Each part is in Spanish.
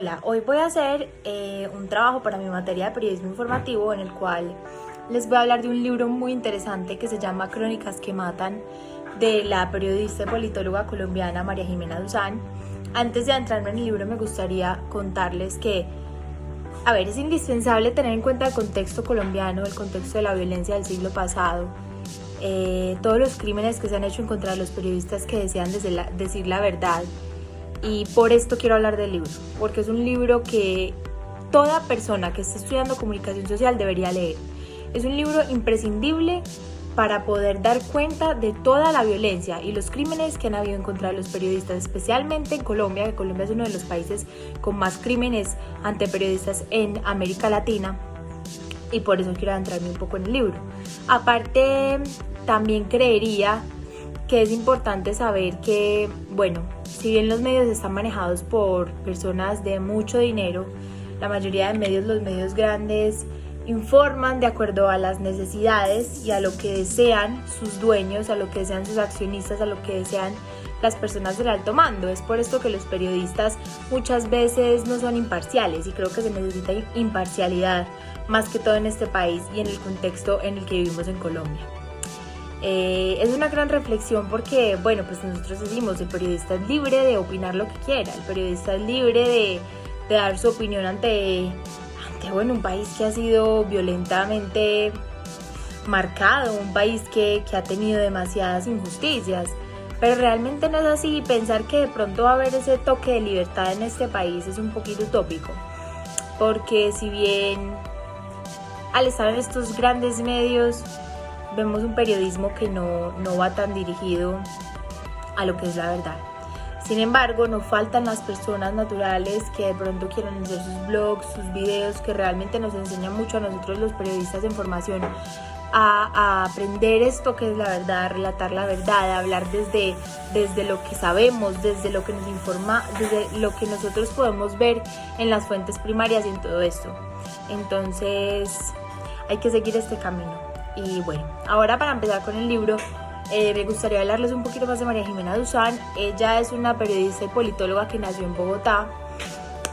Hola, hoy voy a hacer un trabajo para mi materia de periodismo informativo en el cual les voy a hablar de un libro muy interesante que se llama Crónicas que Matan, de la periodista y politóloga colombiana María Jimena Duzán. Antes de adentrarme en el libro me gustaría contarles que, es indispensable tener en cuenta el contexto colombiano, el contexto de la violencia del siglo pasado, todos los crímenes que se han hecho en contra de los periodistas que desean decir la verdad. Y por esto quiero hablar del libro, porque es un libro que toda persona que esté estudiando comunicación social debería leer. Es un libro imprescindible para poder dar cuenta de toda la violencia y los crímenes que han habido en contra de los periodistas, especialmente en Colombia, que Colombia es uno de los países con más crímenes ante periodistas en América Latina, y por eso quiero adentrarme un poco en el libro. Aparte, también creería que es importante saber que, si bien los medios están manejados por personas de mucho dinero, la mayoría de medios, los medios grandes, informan de acuerdo a las necesidades y a lo que desean sus dueños, a lo que desean sus accionistas, a lo que desean las personas del alto mando. Es por esto que los periodistas muchas veces no son imparciales, y creo que se necesita imparcialidad más que todo en este país y en el contexto en el que vivimos en Colombia. Es una gran reflexión porque, nosotros decimos, el periodista es libre de opinar lo que quiera, el periodista es libre de dar su opinión ante un país que ha sido violentamente marcado, un país que ha tenido demasiadas injusticias, pero realmente no es así. Pensar que de pronto va a haber ese toque de libertad en este país es un poquito utópico, porque si bien al estar en estos grandes medios vemos un periodismo que no va tan dirigido a lo que es la verdad. Sin embargo, no faltan las personas naturales que de pronto quieren hacer sus blogs, sus videos, que realmente nos enseñan mucho a nosotros los periodistas de información a aprender esto que es la verdad, a relatar la verdad, a hablar desde lo que sabemos, desde lo que nos informa, desde lo que nosotros podemos ver en las fuentes primarias y en todo esto. Entonces, hay que seguir este camino. Y ahora para empezar con el libro, me gustaría hablarles un poquito más de María Jimena Duzán. Ella es una periodista y politóloga que nació en Bogotá.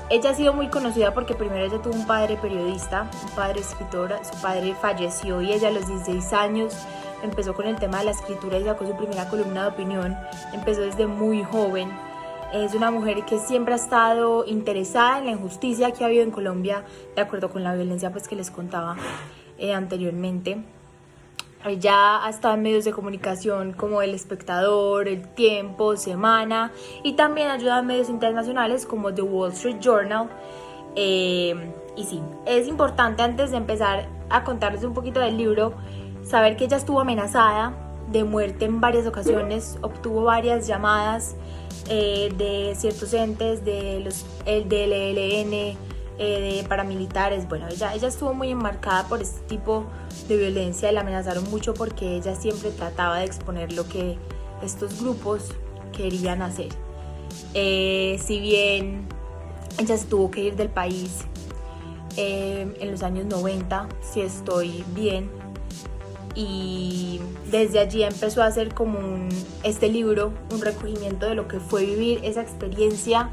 Ella ha sido muy conocida porque primero ella tuvo un padre periodista, un padre escritor. Su padre falleció y ella a los 16 años empezó con el tema de la escritura y sacó su primera columna de opinión. Empezó desde muy joven. Es una mujer que siempre ha estado interesada en la injusticia que ha habido en Colombia, de acuerdo con la violencia que les contaba anteriormente. Ella ha estado en medios de comunicación como El Espectador, El Tiempo, Semana, y también ayuda en medios internacionales como The Wall Street Journal. Y sí, es importante, antes de empezar a contarles un poquito del libro, saber que ella estuvo amenazada de muerte en varias ocasiones. Obtuvo varias llamadas de ciertos entes, del ELN, de paramilitares. Ella estuvo muy enmarcada por este tipo de violencia y la amenazaron mucho porque ella siempre trataba de exponer lo que estos grupos querían hacer. Si bien ella se tuvo que ir del país en los años 90, si estoy bien, y desde allí empezó a hacer como este libro, un recogimiento de lo que fue vivir esa experiencia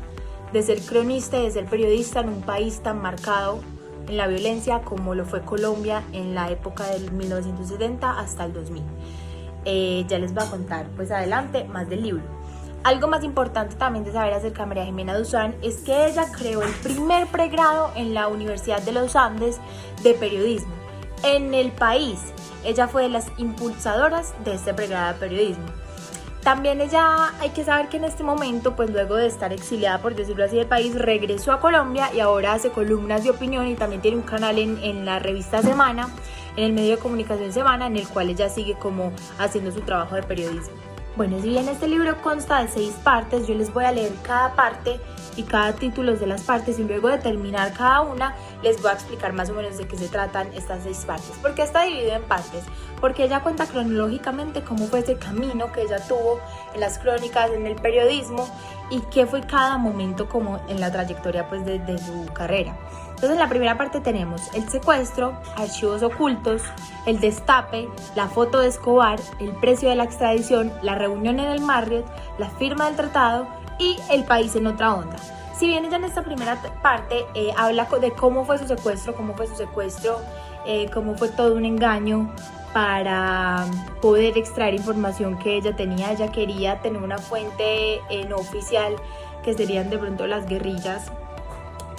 de ser cronista y de ser periodista en un país tan marcado en la violencia como lo fue Colombia en la época del 1970 hasta el 2000. Ya les voy a contar adelante más del libro. Algo más importante también de saber acerca de María Jimena Duzán es que ella creó el primer pregrado en la Universidad de los Andes de periodismo en el país. Ella fue de las impulsadoras de este pregrado de periodismo. También ella, hay que saber que en este momento, luego de estar exiliada, por decirlo así, del país, regresó a Colombia y ahora hace columnas de opinión y también tiene un canal en la revista Semana, en el medio de comunicación Semana, en el cual ella sigue como haciendo su trabajo de periodismo. Si bien este libro consta de 6 partes, yo les voy a leer cada parte y cada título de las partes, y luego de terminar cada una les voy a explicar más o menos de qué se tratan estas 6 partes. ¿Por qué está dividido en partes? Porque ella cuenta cronológicamente cómo fue ese camino que ella tuvo en las crónicas, en el periodismo, y qué fue cada momento como en la trayectoria de su carrera. Entonces, en la primera parte tenemos el secuestro, archivos ocultos, el destape, la foto de Escobar, el precio de la extradición, la reunión en el Marriott, la firma del tratado y el país en otra onda. Si bien ella en esta primera parte habla de cómo fue su secuestro, cómo fue todo un engaño para poder extraer información que ella tenía. Ella quería tener una fuente no oficial, que serían de pronto las guerrillas,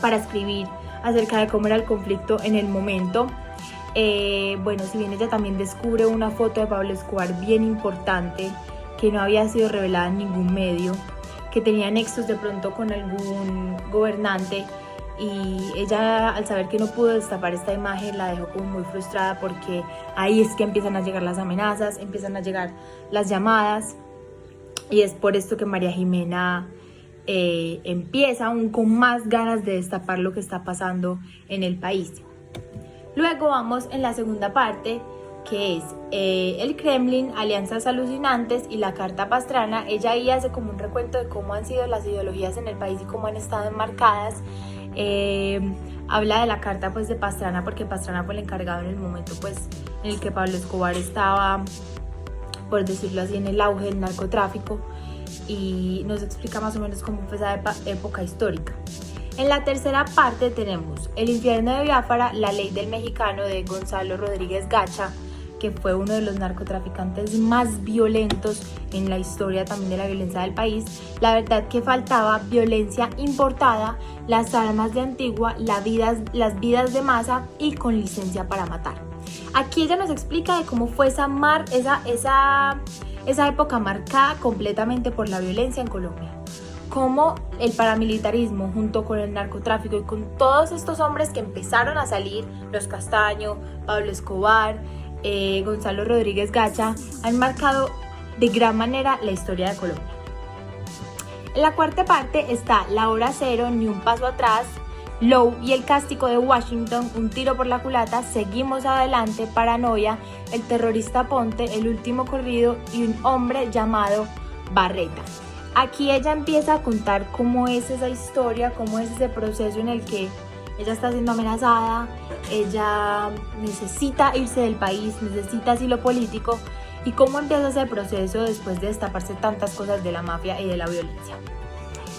para escribir acerca de cómo era el conflicto en el momento. Bueno, si bien ella también descubre una foto de Pablo Escobar bien importante, que no había sido revelada en ningún medio, que tenía nexos de pronto con algún gobernante, y ella, al saber que no pudo destapar esta imagen, la dejó como muy frustrada, porque ahí es que empiezan a llegar las amenazas, empiezan a llegar las llamadas, y es por esto que María Jimena empieza aún con más ganas de destapar lo que está pasando en el país. Luego vamos en la segunda parte, que es el Kremlin, alianzas alucinantes y la Carta Pastrana. Ella ahí hace como un recuento de cómo han sido las ideologías en el país y cómo han estado enmarcadas. Habla de la carta pues de Pastrana, porque Pastrana fue el encargado en el momento pues en el que Pablo Escobar estaba, por decirlo así, en el auge del narcotráfico, y nos explica más o menos cómo fue esa época histórica. En la tercera parte tenemos El infierno de Biafra, la ley del mexicano, de Gonzalo Rodríguez Gacha, que fue uno de los narcotraficantes más violentos en la historia también de la violencia del país. La verdad que faltaba violencia importada, las armas de Antigua, las vidas de masa y con licencia para matar. Aquí ella nos explica de cómo fue esa época marcada completamente por la violencia en Colombia. Cómo el paramilitarismo, junto con el narcotráfico y con todos estos hombres que empezaron a salir, los Castaño, Pablo Escobar, Gonzalo Rodríguez Gacha, han marcado de gran manera la historia de Colombia. En la cuarta parte está La Hora Cero, Ni un paso atrás, Low y el castigo de Washington, Un tiro por la culata, Seguimos adelante, Paranoia, El terrorista Ponte, El último corrido y Un hombre llamado Barreta. Aquí ella empieza a contar cómo es esa historia, cómo es ese proceso en el que ella está siendo amenazada, ella necesita irse del país, necesita asilo político, y cómo empieza ese proceso después de destaparse tantas cosas de la mafia y de la violencia.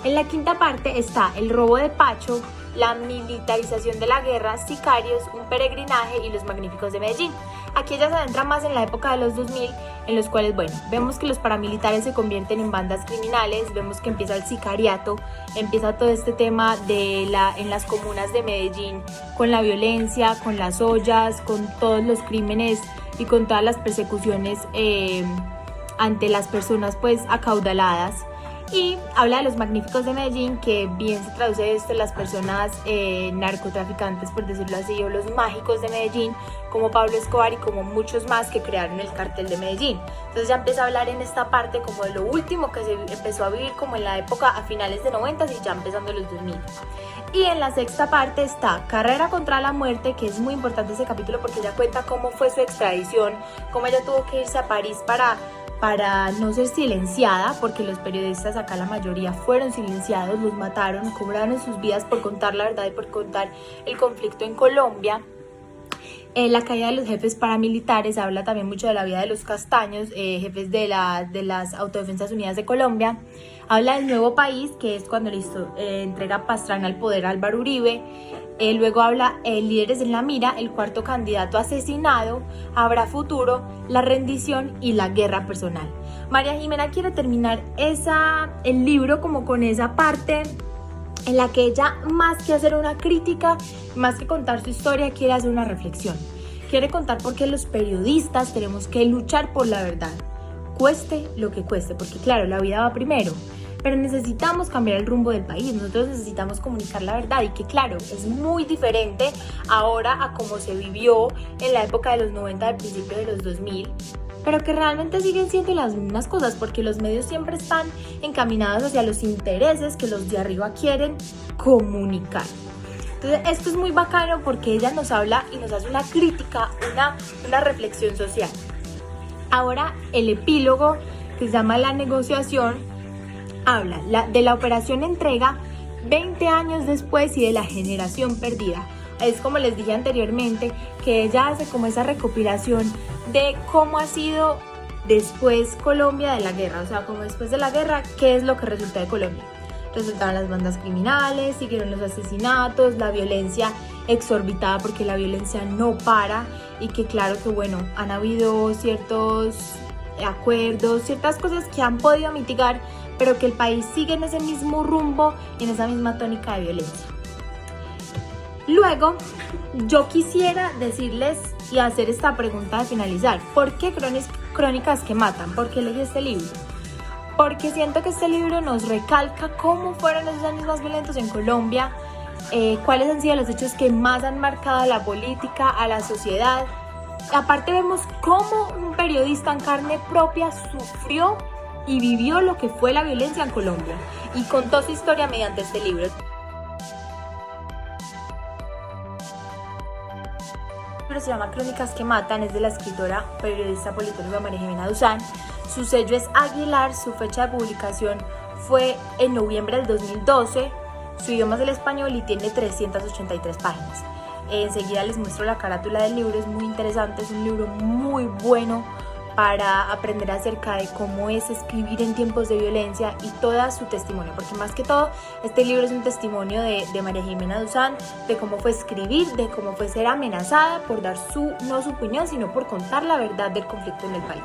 En la quinta parte está El robo de Pacho, la militarización de la guerra, Sicarios, Un peregrinaje y Los magníficos de Medellín. Aquí ella se adentra más en la época de los 2000, en los cuales, bueno, vemos que los paramilitares se convierten en bandas criminales, vemos que empieza el sicariato, empieza todo este tema en las comunas de Medellín, con la violencia, con las ollas, con todos los crímenes y con todas las persecuciones ante las personas pues acaudaladas. Y habla de Los magníficos de Medellín, que bien se traduce esto en las personas narcotraficantes, por decirlo así, o los mágicos de Medellín, como Pablo Escobar y como muchos más que crearon el cartel de Medellín. Entonces ya empieza a hablar en esta parte como de lo último que se empezó a vivir como en la época a finales de 90 y ya empezando los 2000. Y en la sexta parte está Carrera contra la muerte, que es muy importante ese capítulo porque ella cuenta cómo fue su extradición, cómo ella tuvo que irse a París para no ser silenciada, porque los periodistas acá la mayoría fueron silenciados, los mataron, cobraron sus vidas por contar la verdad y por contar el conflicto en Colombia. La caída de los jefes paramilitares, habla también mucho de la vida de los Castaños, jefes de las Autodefensas Unidas de Colombia. Habla del nuevo país, que es cuando entrega Pastrana al poder a Álvaro Uribe. Luego habla Líderes en la mira, el cuarto candidato asesinado, Habrá futuro, la rendición y la guerra personal. María Jimena quiere terminar el libro como con esa parte en la que ella, más que hacer una crítica, más que contar su historia, quiere hacer una reflexión. Quiere contar por qué los periodistas tenemos que luchar por la verdad, cueste lo que cueste, porque claro, la vida va primero. Pero necesitamos cambiar el rumbo del país, nosotros necesitamos comunicar la verdad, y que claro, es muy diferente ahora a como se vivió en la época de los 90, al principio de los 2000, pero que realmente siguen siendo las mismas cosas, porque los medios siempre están encaminados hacia los intereses que los de arriba quieren comunicar. Entonces esto es muy bacano porque ella nos habla y nos hace una crítica, una reflexión social. Ahora el epílogo, que se llama La negociación, habla de la operación Entrega 20 años después y de la generación perdida. Es como les dije anteriormente, que ella hace como esa recopilación de cómo ha sido después Colombia de la guerra, o sea, como después de la guerra, qué es lo que resulta de Colombia. resultaron las bandas criminales, siguieron los asesinatos, la violencia exorbitada porque la violencia no para y que claro que bueno, han habido ciertos acuerdos, ciertas cosas que han podido mitigar, pero que el país sigue en ese mismo rumbo, en esa misma tónica de violencia. Luego, yo quisiera decirles y hacer esta pregunta de finalizar. ¿Por qué Crónicas que Matan? ¿Por qué elegí este libro? Porque siento que este libro nos recalca cómo fueron esos años más violentos en Colombia, cuáles han sido los hechos que más han marcado a la política, a la sociedad. Aparte vemos cómo un periodista en carne propia sufrió y vivió lo que fue la violencia en Colombia y contó su historia mediante este libro. El libro se llama Crónicas que Matan, es de la escritora, periodista, politóloga María Jimena Duzán. Su sello es Aguilar, su fecha de publicación fue en noviembre del 2012, su idioma es el español y tiene 383 páginas. Enseguida les muestro la carátula del libro, es muy interesante, es un libro muy bueno para aprender acerca de cómo es escribir en tiempos de violencia y todo su testimonio, porque más que todo este libro es un testimonio de María Jimena Duzán, de cómo fue escribir, de cómo fue ser amenazada por dar no su opinión, sino por contar la verdad del conflicto en el país.